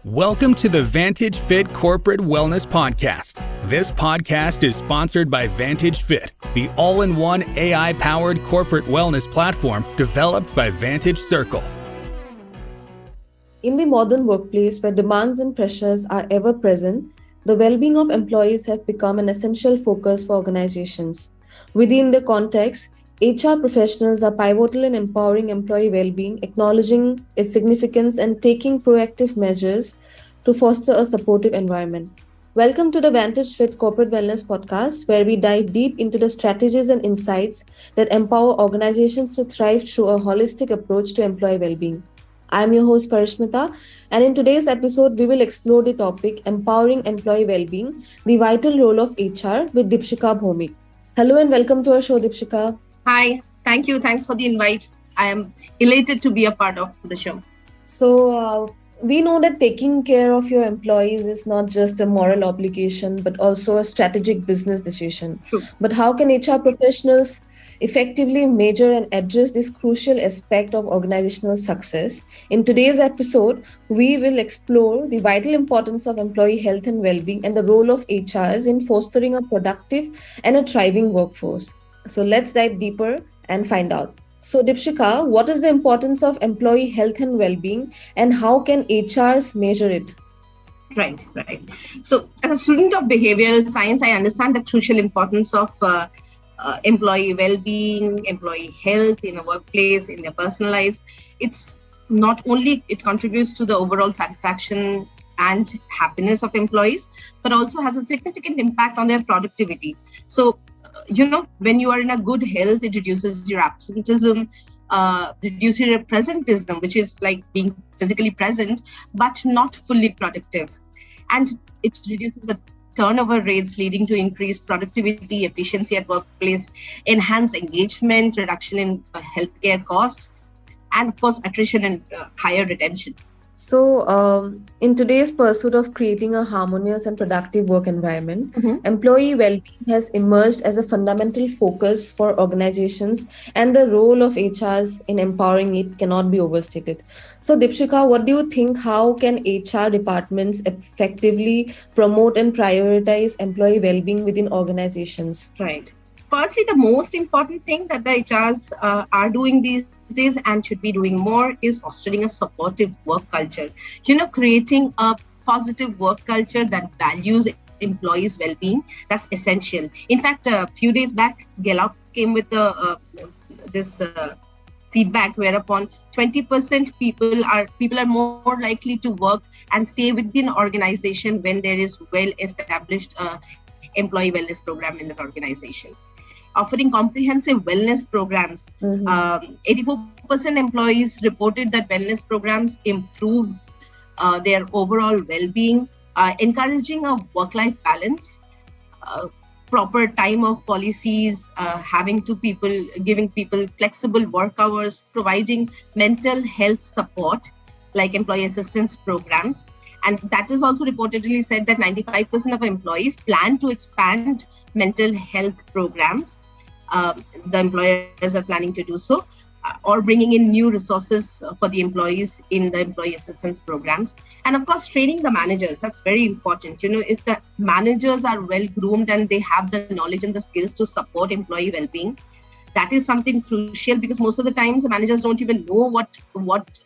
Welcome to the Vantage Fit Corporate Wellness Podcast. This podcast is sponsored by Vantage Fit, the all-in-one AI-powered corporate wellness platform developed by Vantage Circle. In the modern workplace where demands and pressures are ever present, the well-being of employees have become an essential focus for organizations. Within the context, HR professionals are pivotal in empowering employee well-being, acknowledging its significance and taking proactive measures to foster a supportive environment. Welcome to the Vantage Fit Corporate Wellness Podcast, where we dive deep into the strategies and insights that empower organizations to thrive through a holistic approach to employee well-being. I'm your host Parishmita, and in today's episode, we will explore the topic Empowering Employee Well-being, the vital role of HR with Deepshika Bhowmick. Hello and welcome to our show, Deepshika. Hi, thank you. Thanks for the invite. I am elated to be a part of the show. So, we know that taking care of your employees is not just a moral obligation, but also a strategic business decision. True. But how can HR professionals effectively measure and address this crucial aspect of organizational success? In today's episode, we will explore the vital importance of employee health and well-being and the role of HRs in fostering a productive and a thriving workforce. So let's dive deeper and find out. So Deepshika, what is the importance of employee health and well-being and how can HRs measure it? Right. So as a student of behavioral science, I understand the crucial importance of employee well-being, employee health in a workplace, in their personal lives. It's not only, it contributes to the overall satisfaction and happiness of employees, but also has a significant impact on their productivity. So when you are in a good health, it reduces your absenteeism, reduces your presentism, which is like being physically present, but not fully productive. And it reduces the turnover rates, leading to increased productivity, efficiency at workplace, enhanced engagement, reduction in healthcare costs, and of course, attrition and higher retention. So, in today's pursuit of creating a harmonious and productive work environment, employee well-being has emerged as a fundamental focus for organizations, and the role of HRs in empowering it cannot be overstated. So, Deepshika, what do you think? How can HR departments effectively promote and prioritize employee well-being within organizations? Right. Firstly, the most important thing that the HRs are doing these days and should be doing more is fostering a supportive work culture. Creating a positive work culture that values employees' well-being, that's essential. In fact, a few days back, Gallup came with this feedback whereupon 20% people are more likely to work and stay within an organization when there is well-established employee wellness program in that organization. Offering comprehensive wellness programs. 84% employees reported that wellness programs improve their overall well-being, encouraging a work-life balance, proper time off policies, giving people flexible work hours, providing mental health support like employee assistance programs. And that is also reportedly said that 95% of employees plan to expand mental health programs. The employers are planning to do so, or bringing in new resources for the employees in the employee assistance programs. And of course, training the managers, that's very important. If the managers are well groomed and they have the knowledge and the skills to support employee well-being, that is something crucial, because most of the times the managers don't even know what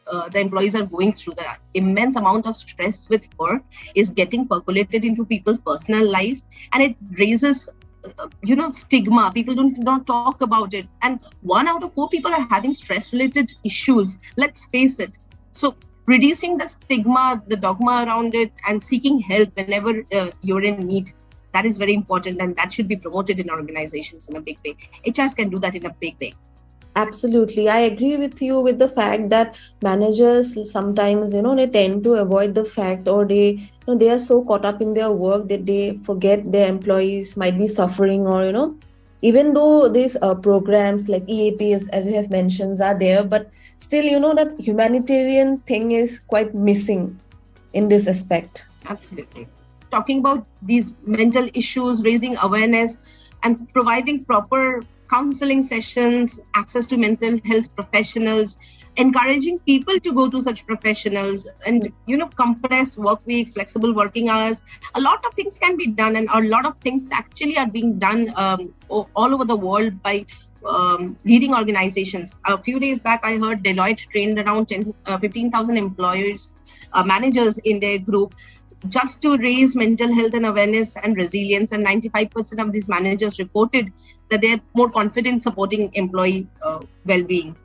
the employees are going through. The immense amount of stress with work is getting percolated into people's personal lives, and it raises stigma. People do not talk about it, and 1 out of 4 people are having stress-related issues. Let's face it. So reducing the stigma, the dogma around it, and seeking help whenever you're in need, that is very important, and that should be promoted in organizations in a big way. HRs can do that in a big way. Absolutely. I agree with you with the fact that managers sometimes, they tend to avoid the fact, or they are so caught up in their work that they forget their employees might be suffering, or, even though these programs like EAPs, as you have mentioned, are there, but still, that humanitarian thing is quite missing in this aspect. Absolutely. Talking about these mental issues, raising awareness and providing proper counseling sessions, access to mental health professionals, encouraging people to go to such professionals and, compress work weeks, flexible working hours. A lot of things can be done, and a lot of things actually are being done all over the world by leading organizations. A few days back, I heard Deloitte trained around 15,000 employers, managers in their group, just to raise mental health and awareness and resilience. And 95% of these managers reported that they're more confident supporting employee well-being.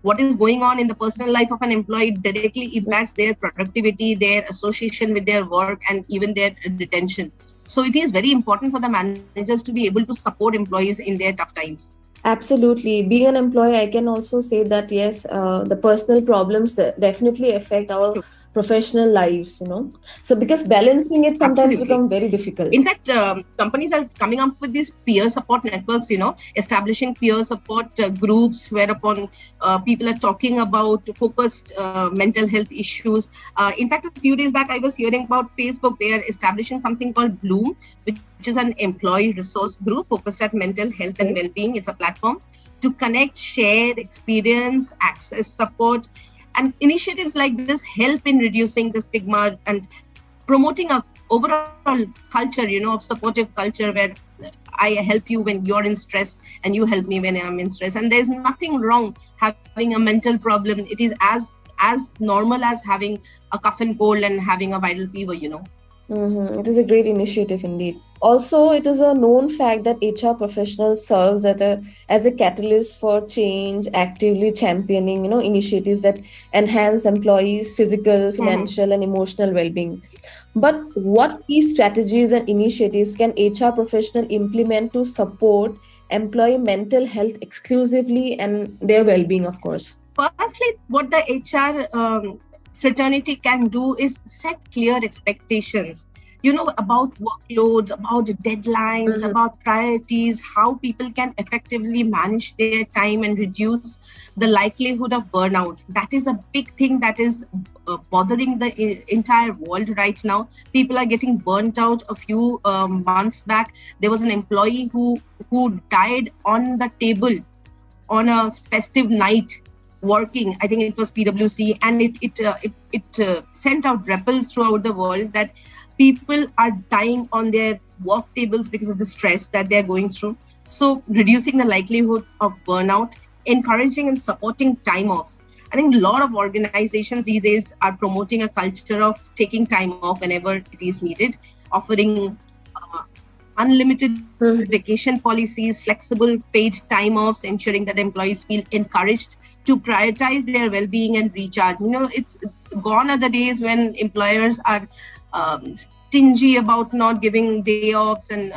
What is going on in the personal life of an employee directly impacts their productivity, their association with their work, and even their retention. So it is very important for the managers to be able to support employees in their tough times. Absolutely. Being an employee, I can also say that, yes, the personal problems definitely affect our professional lives, So because balancing it sometimes become very difficult. In fact, companies are coming up with these peer support networks, establishing peer support groups whereupon people are talking about focused mental health issues. In fact, a few days back, I was hearing about Facebook. They are establishing something called Bloom, which is an employee resource group focused at mental health and well-being. It's a platform to connect, share experience, access support. And initiatives like this help in reducing the stigma and promoting a overall culture, of supportive culture where I help you when you're in stress and you help me when I'm in stress. And there's nothing wrong having a mental problem. It is as normal as having a cough and cold and having a viral fever, It is a great initiative indeed. Also, it is a known fact that HR professionals serves as a catalyst for change, actively championing, initiatives that enhance employees' physical, financial, and emotional well-being. But what key strategies and initiatives can HR professional implement to support employee mental health exclusively and their well-being, of course? Firstly, what the HR fraternity can do is set clear expectations, about workloads, about deadlines, about priorities, how people can effectively manage their time and reduce the likelihood of burnout. That is a big thing that is bothering the entire world right now. People are getting burnt out. A few months back, there was an employee who died on the table on a festive night working. I think it was PwC, and it sent out ripples throughout the world that people are dying on their work tables because of the stress that they're going through. So reducing the likelihood of burnout, encouraging and supporting time offs. I think a lot of organizations these days are promoting a culture of taking time off whenever it is needed, offering unlimited vacation policies, flexible paid time offs, ensuring that employees feel encouraged to prioritize their well-being and recharge. It's gone are the days when employers are stingy about not giving day offs and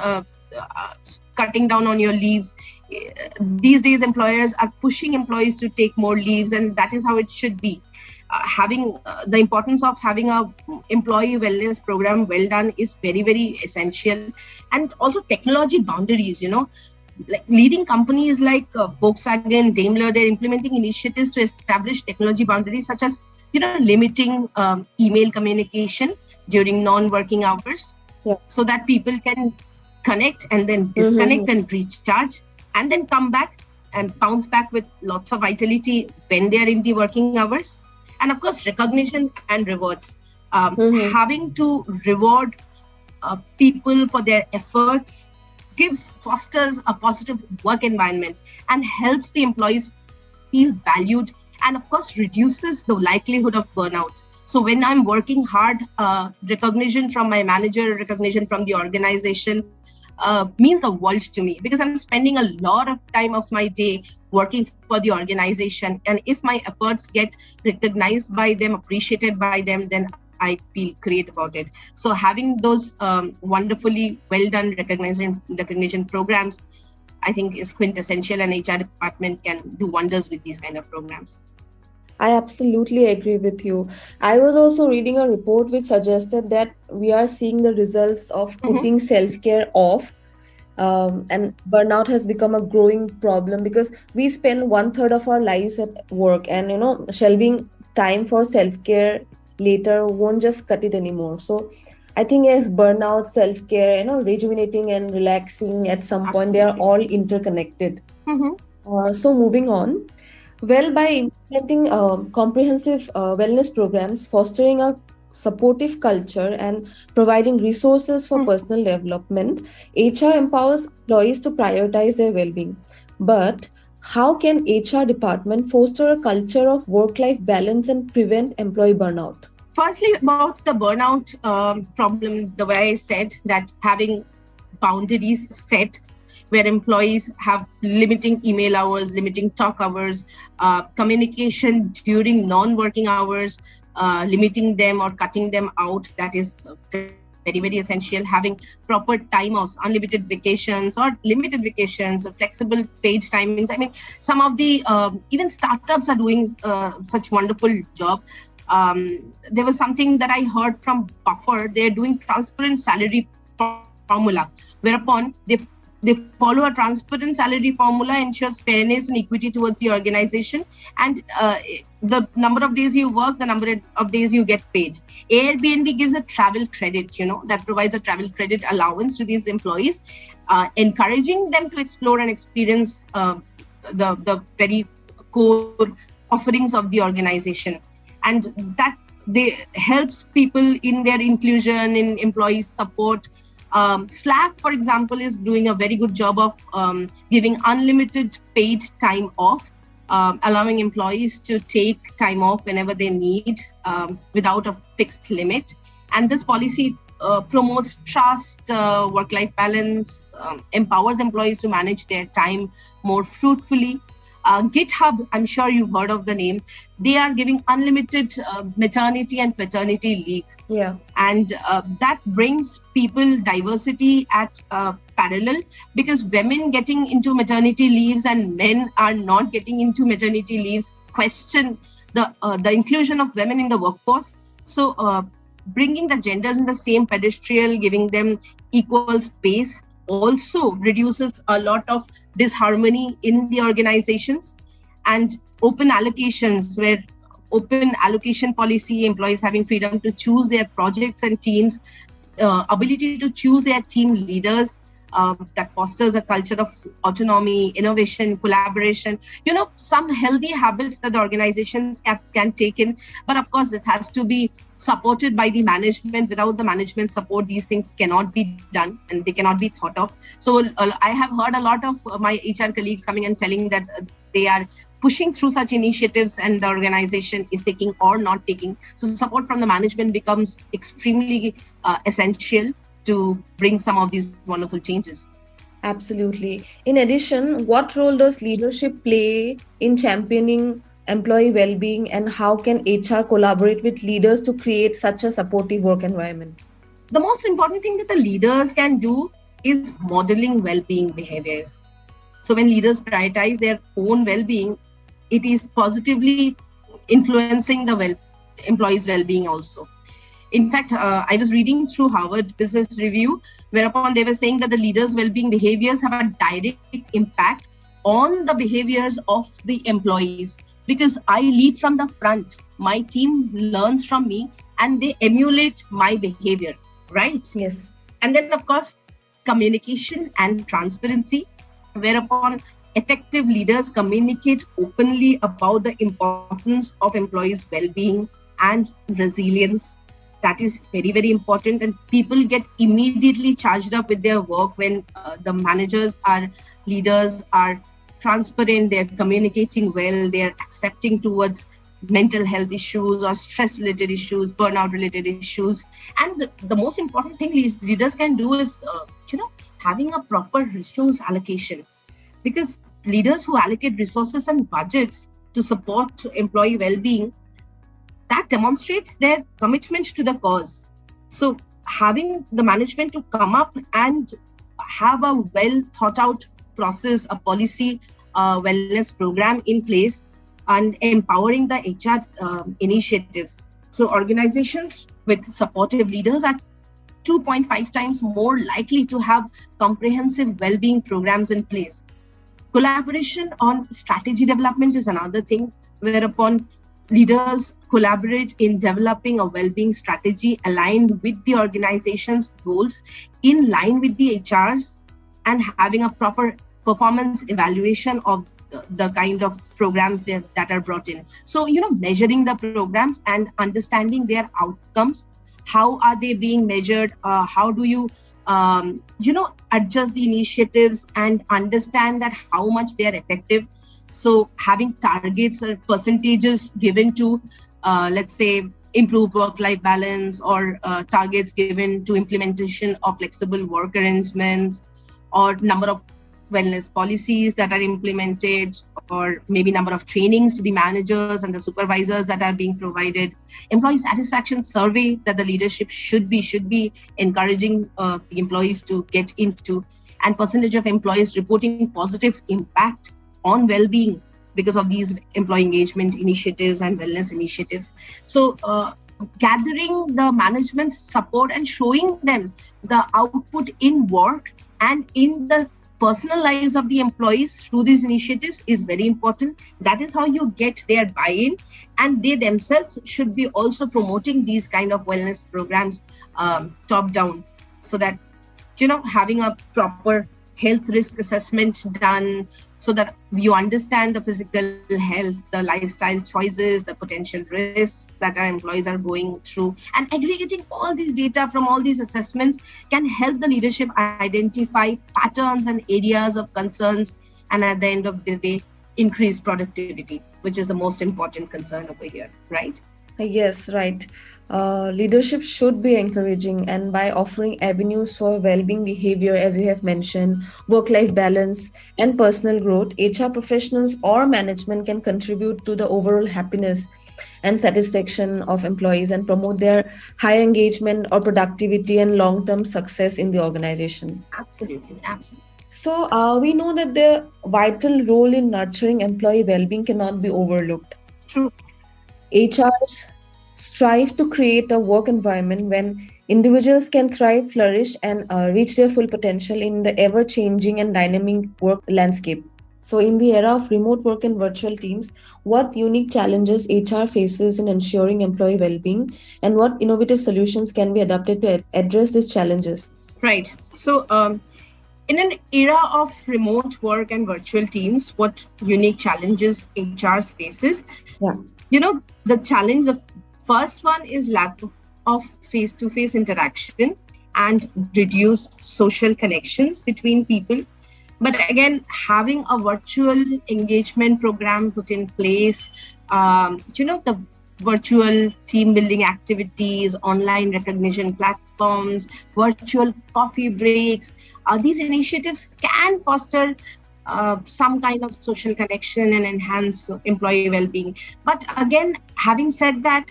cutting down on your leaves. These days, employers are pushing employees to take more leaves, and that is how it should be. Having the importance of having a employee wellness program well done is very, very essential. And also technology boundaries, like leading companies like Volkswagen, Daimler, they're implementing initiatives to establish technology boundaries such as, limiting email communication during non-working hours, so that people can connect and then disconnect and recharge and then come back and bounce back with lots of vitality when they're in the working hours. And of course, recognition and rewards. Having to reward people for their efforts fosters a positive work environment and helps the employees feel valued, and of course reduces the likelihood of burnouts. So when I'm working hard, recognition from my manager, recognition from the organization means the world to me, because I'm spending a lot of time of my day working for the organization. And if my efforts get recognized by them, appreciated by them, then I feel great about it. So having those wonderfully well done recognition programs, I think is quintessential, and HR department can do wonders with these kind of programs. I absolutely agree with you. I was also reading a report which suggested that we are seeing the results of putting self-care off, and burnout has become a growing problem because we spend 1/3 of our lives at work, and shelving time for self-care later won't just cut it anymore. So I think as burnout, self-care, rejuvenating and relaxing at some point, they are all interconnected. So moving on. Well, by implementing comprehensive wellness programs, fostering a supportive culture, and providing resources for personal development, HR empowers employees to prioritize their well-being. But how can HR department foster a culture of work-life balance and prevent employee burnout? Firstly, about the burnout problem, the way I said that having boundaries set where employees have limiting email hours, limiting talk hours, communication during non-working hours, limiting them or cutting them out, that is very, very essential. Having proper time offs, unlimited vacations or limited vacations, or flexible paid timings. I mean, some of the even startups are doing such wonderful job. There was something that I heard from Buffer. They're doing transparent salary formula, whereupon they follow a transparent salary formula, ensures fairness and equity towards the organization, and the number of days you work, the number of days you get paid. Airbnb gives a travel credit, that provides a travel credit allowance to these employees, encouraging them to explore and experience the very core offerings of the organization. And that they helps people in their inclusion, in employee support. Slack, for example, is doing a very good job of giving unlimited paid time off, allowing employees to take time off whenever they need without a fixed limit. And this policy promotes trust, work-life balance, empowers employees to manage their time more fruitfully. GitHub, I'm sure you've heard of the name. They are giving unlimited maternity and paternity leaves. Yeah. And that brings people diversity at parallel, because women getting into maternity leaves and men are not getting into maternity leaves question the inclusion of women in the workforce. So bringing the genders in the same pedestal, giving them equal space, also reduces a lot of disharmony in the organizations. And open allocations, where open allocation policy, employees having freedom to choose their projects and teams, ability to choose their team leaders, that fosters a culture of autonomy, innovation, collaboration, some healthy habits that the organizations can take in. But of course, this has to be supported by the management. Without the management support, these things cannot be done and they cannot be thought of. So I have heard a lot of my HR colleagues coming and telling that they are pushing through such initiatives and the organization is taking or not taking. So support from the management becomes extremely essential to bring some of these wonderful changes. Absolutely. In addition, what role does leadership play in championing employee well-being, and how can HR collaborate with leaders to create such a supportive work environment? The most important thing that the leaders can do is modeling well-being behaviors. So when leaders prioritize their own well-being, it is positively influencing the employees' well-being also. In fact, I was reading through Harvard Business Review, whereupon they were saying that the leaders' well-being behaviors have a direct impact on the behaviors of the employees. Because I lead from the front, my team learns from me and they emulate my behavior, right? Yes. And then, of course, communication and transparency, whereupon effective leaders communicate openly about the importance of employees' well-being and resilience. That is very, very important. And people get immediately charged up with their work when the managers or leaders are transparent, they're communicating well, they're accepting towards mental health issues or stress-related issues, burnout-related issues. And the most important thing leaders can do is, having a proper resource allocation. Because leaders who allocate resources and budgets to support employee well-being, that demonstrates their commitment to the cause. So having the management to come up and have a well thought out process, a policy, wellness program in place, and empowering the HR initiatives. So organizations with supportive leaders are 2.5 times more likely to have comprehensive well-being programs in place. Collaboration on strategy development is another thing, whereupon leaders collaborate in developing a well-being strategy aligned with the organization's goals, in line with the HRs, and having a proper performance evaluation of the kind of programs that are brought in. So, measuring the programs and understanding their outcomes. How are they being measured? How do you, adjust the initiatives and understand that how much they are effective? So having targets or percentages given to, let's say, improve work-life balance, or targets given to implementation of flexible work arrangements, or number of wellness policies that are implemented, or maybe number of trainings to the managers and the supervisors that are being provided, employee satisfaction survey that the leadership should be encouraging the employees to get into, and percentage of employees reporting positive impact on well-being because of these employee engagement initiatives and wellness initiatives. So gathering the management support and showing them the output in work and in the personal lives of the employees through these initiatives is very important. That is how you get their buy-in, and they themselves should be also promoting these kind of wellness programs top down, so that having a proper health risk assessment done, so that you understand the physical health, the lifestyle choices, the potential risks that our employees are going through, and aggregating all these data from all these assessments can help the leadership identify patterns and areas of concerns, and at the end of the day, increase productivity, which is the most important concern over here, right? Yes, right. Leadership should be encouraging, and by offering avenues for well-being behavior, as you have mentioned, work-life balance and personal growth, HR professionals or management can contribute to the overall happiness and satisfaction of employees and promote their higher engagement or productivity and long-term success in the organization. Absolutely. So we know that the vital role in nurturing employee well-being cannot be overlooked. True. HRs strive to create a work environment when individuals can thrive, flourish, and reach their full potential in the ever-changing and dynamic work landscape. So, in the era of remote work and virtual teams, what unique challenges HR faces in ensuring employee well-being, and what innovative solutions can be adopted to address these challenges? Right. So, in an era of remote work and virtual teams, what unique challenges HR faces? Yeah. The first one is lack of face-to-face interaction and reduced social connections between people. But again, having a virtual engagement program put in place, the virtual team building activities, online recognition platforms, virtual coffee breaks, these initiatives can foster some kind of social connection and enhance employee well-being. But again, having said that,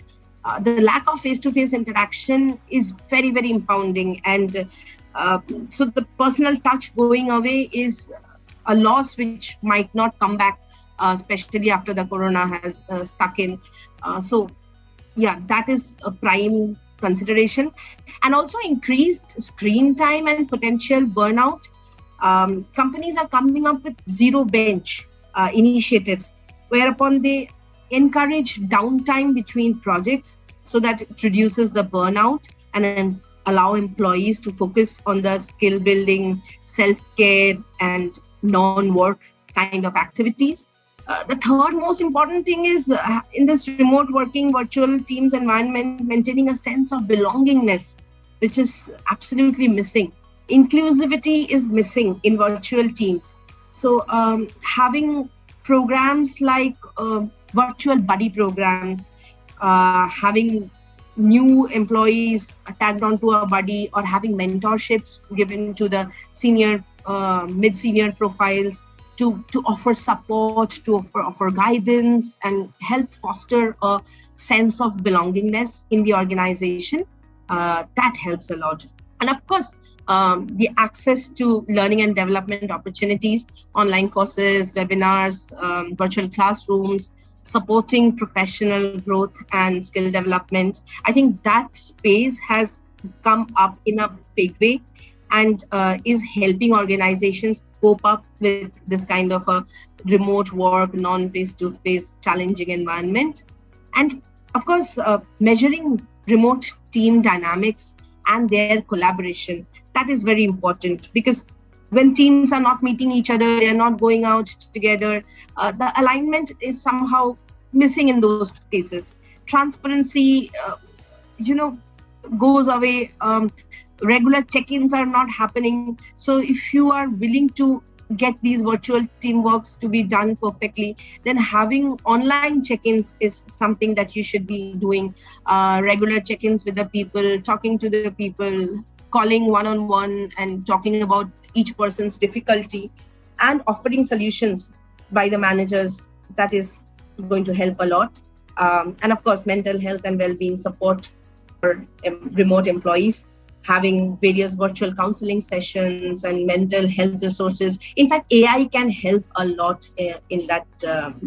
the lack of face-to-face interaction is very, very impounding. And so the personal touch going away is a loss which might not come back, especially after the corona has stuck in. That is a prime consideration. And also increased screen time and potential burnout. Companies are coming up with zero bench initiatives, whereupon they encourage downtime between projects so that it reduces the burnout and then allow employees to focus on the skill building, self-care, and non-work kind of activities. The third most important thing is in this remote working virtual teams environment, maintaining a sense of belongingness, which is absolutely missing. Inclusivity is missing in virtual teams. So having programs like virtual buddy programs, having new employees tagged onto a buddy, or having mentorships given to the senior, mid-senior profiles to offer support, to offer guidance and help foster a sense of belongingness in the organization, that helps a lot. And of course, the access to learning and development opportunities, online courses, webinars, virtual classrooms, supporting professional growth and skill development. I think that space has come up in a big way and is helping organizations cope up with this kind of a remote work, non-face-to-face challenging environment. And of course, measuring remote team dynamics and their collaboration, that is very important, because when teams are not meeting each other, they're not going out together, the alignment is somehow missing in those cases. Transparency, goes away. Regular check-ins are not happening. So if you are willing to get these virtual teamworks to be done perfectly, then having online check-ins is something that you should be doing. Regular check-ins with the people, talking to the people, calling one-on-one and talking about each person's difficulty and offering solutions by the managers. That is going to help a lot. And of course, mental health and well-being support for remote employees, having various virtual counseling sessions and mental health resources. In fact, AI can help a lot in that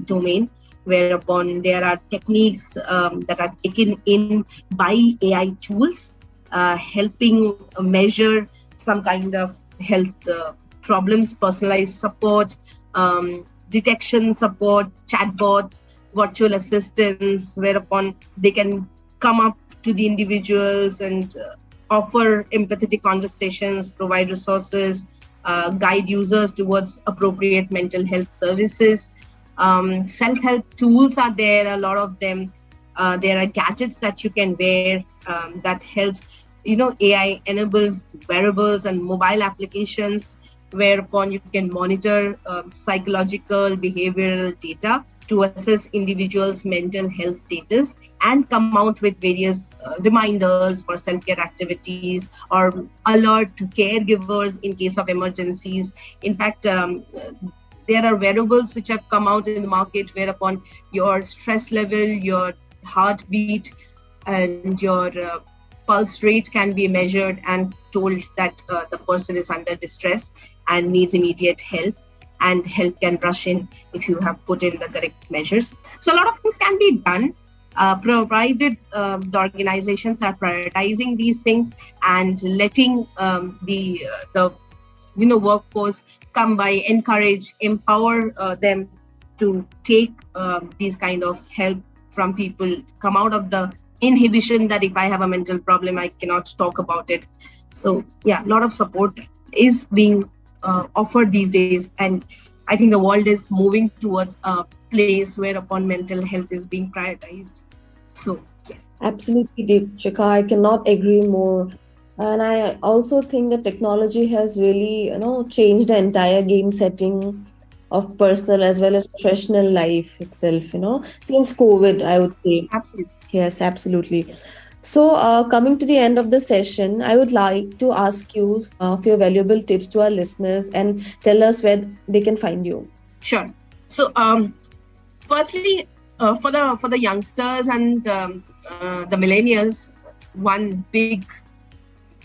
domain, whereupon there are techniques that are taken in by AI tools, helping measure some kind of health problems, personalized support, detection support, chatbots, virtual assistants, whereupon they can come up to the individuals and offer empathetic conversations, provide resources, guide users towards appropriate mental health services. Self-help tools are there, a lot of them. There are gadgets that you can wear that helps, AI-enabled wearables and mobile applications, whereupon you can monitor psychological, behavioral data to assess individuals' mental health status and come out with various reminders for self-care activities or alert caregivers in case of emergencies. In fact, there are wearables which have come out in the market whereupon your stress level, your heartbeat, and your pulse rate can be measured and told that the person is under distress and needs immediate help, and help can rush in if you have put in the correct measures. So a lot of things can be done, provided the organizations are prioritizing these things and letting the workforce come by, encourage, empower them to take these kind of help from people, come out of the inhibition that if I have a mental problem, I cannot talk about it. So yeah, a lot of support is being offered these days, and I think the world is moving towards a place whereupon mental health is being prioritized. So yes. Absolutely, Deepshika. I cannot agree more. And I also think that technology has really, changed the entire game setting of personal as well as professional life itself, since COVID, I would say. Absolutely. Yes, absolutely. So coming to the end of the session, I would like to ask you for your valuable tips to our listeners and tell us where they can find you. Sure. So firstly, for the youngsters and the millennials, one big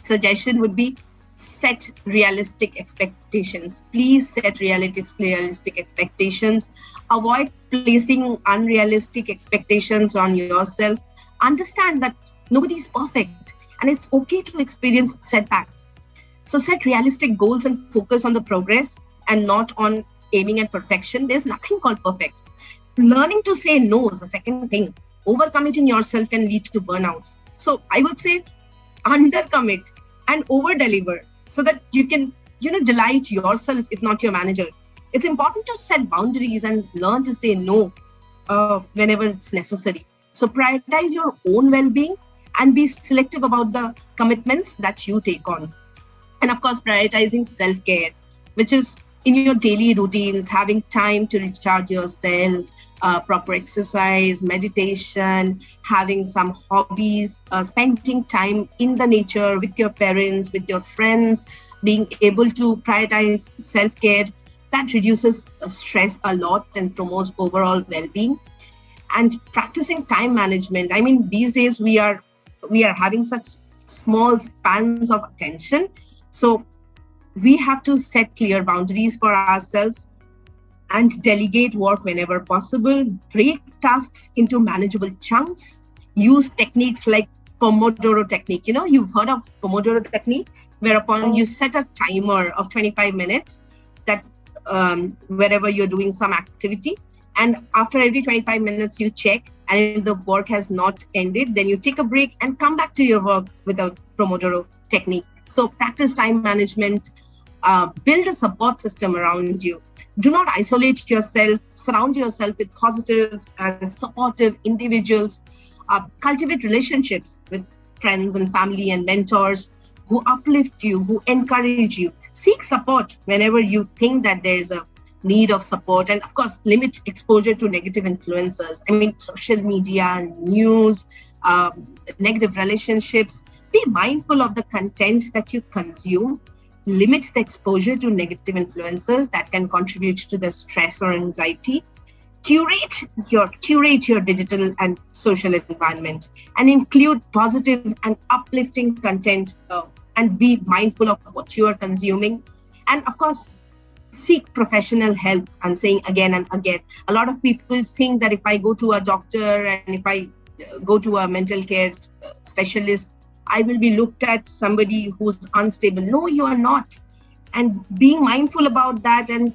suggestion would be set realistic expectations. Please set realistic expectations. Avoid placing unrealistic expectations on yourself. Understand that nobody is perfect and it's okay to experience setbacks. So set realistic goals and focus on the progress and not on aiming at perfection. There's nothing called perfect. Learning to say no is the second thing. Overcommitting yourself can lead to burnouts. So I would say undercommit and over-deliver so that you can, delight yourself, if not your manager. It's important to set boundaries and learn to say no whenever it's necessary. So prioritize your own well-being and be selective about the commitments that you take on. And of course, prioritizing self-care, which is in your daily routines, having time to recharge yourself, proper exercise, meditation, having some hobbies, spending time in the nature with your parents, with your friends, being able to prioritize self-care, that reduces stress a lot and promotes overall well-being. And practicing time management. I mean, these days we are having such small spans of attention. So we have to set clear boundaries for ourselves and delegate work whenever possible, break tasks into manageable chunks, use techniques like Pomodoro technique. You've heard of Pomodoro technique, whereupon you set a timer of 25 minutes that wherever you're doing some activity. And after every 25 minutes, you check, and if the work has not ended, then you take a break and come back to your work with a Pomodoro technique. So practice time management, Build a support system around you. Do not isolate yourself. Surround yourself with positive and supportive individuals. Cultivate relationships with friends and family and mentors who uplift you, who encourage you. Seek support whenever you think that there's a need of support. And of course, limit exposure to negative influences. I mean, social media, news, negative relationships. Be mindful of the content that you consume. Limit the exposure to negative influences that can contribute to the stress or anxiety. Curate your digital and social environment, and include positive and uplifting content, and be mindful of what you are consuming. And of course, seek professional help. I'm saying again and again, a lot of people think that if I go to a doctor and if I go to a mental care specialist, I will be looked at somebody who's unstable. No, you are not. And being mindful about that and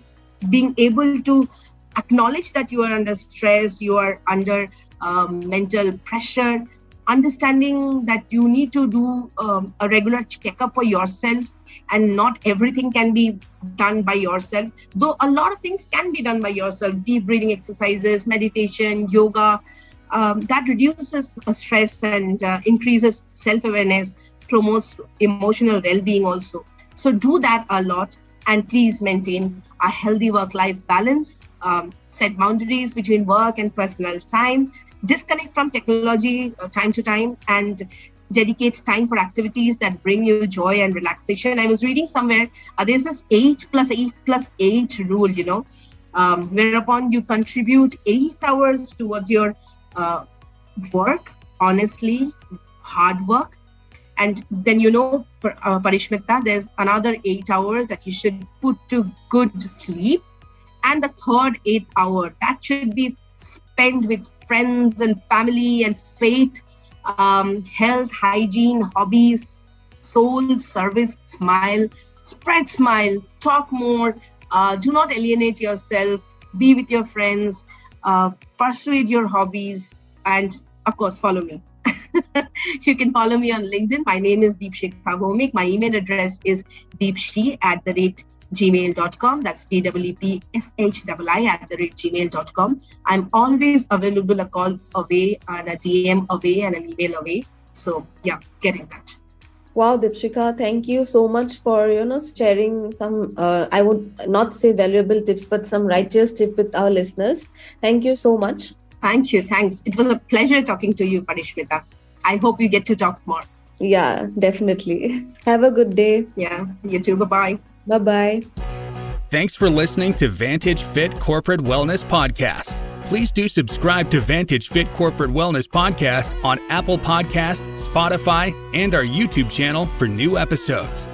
being able to acknowledge that you are under stress, you are under mental pressure, understanding that you need to do a regular checkup for yourself, and not everything can be done by yourself, though a lot of things can be done by yourself. Deep breathing exercises, meditation, yoga, that reduces stress and increases self-awareness, promotes emotional well-being also. So do that a lot, and please maintain a healthy work-life balance. Set boundaries between work and personal time. Disconnect from technology time to time, and dedicate time for activities that bring you joy and relaxation. I was reading somewhere, there's this 8+8+8 rule, whereupon you contribute 8 hours towards your work, honestly, hard work. And then, Parishmita, there's another 8 hours that you should put to good sleep. And the third 8th hour, that should be spent with friends and family and faith, health, hygiene, hobbies, soul, service, smile, spread smile, talk more, do not alienate yourself, be with your friends, pursue your hobbies, and of course, follow me. You can follow me on LinkedIn. My name is Deepshika Bhowmick. My email address is deepshi@gmail.com. That's DEEPSHII@gmail.com. I'm always available, a call away and a DM away and an email away. So yeah, get in touch. Wow, Deepshika, thank you so much for sharing some, I would not say valuable tips, but some righteous tips with our listeners. Thank you so much. Thank you. Thanks. It was a pleasure talking to you, Parishmita. I hope you get to talk more. Yeah, definitely. Have a good day. Yeah, you too. Bye-bye. Bye-bye. Thanks for listening to Vantage Fit Corporate Wellness Podcast. Please do subscribe to Vantage Fit Corporate Wellness Podcast on Apple Podcast, Spotify, and our YouTube channel for new episodes.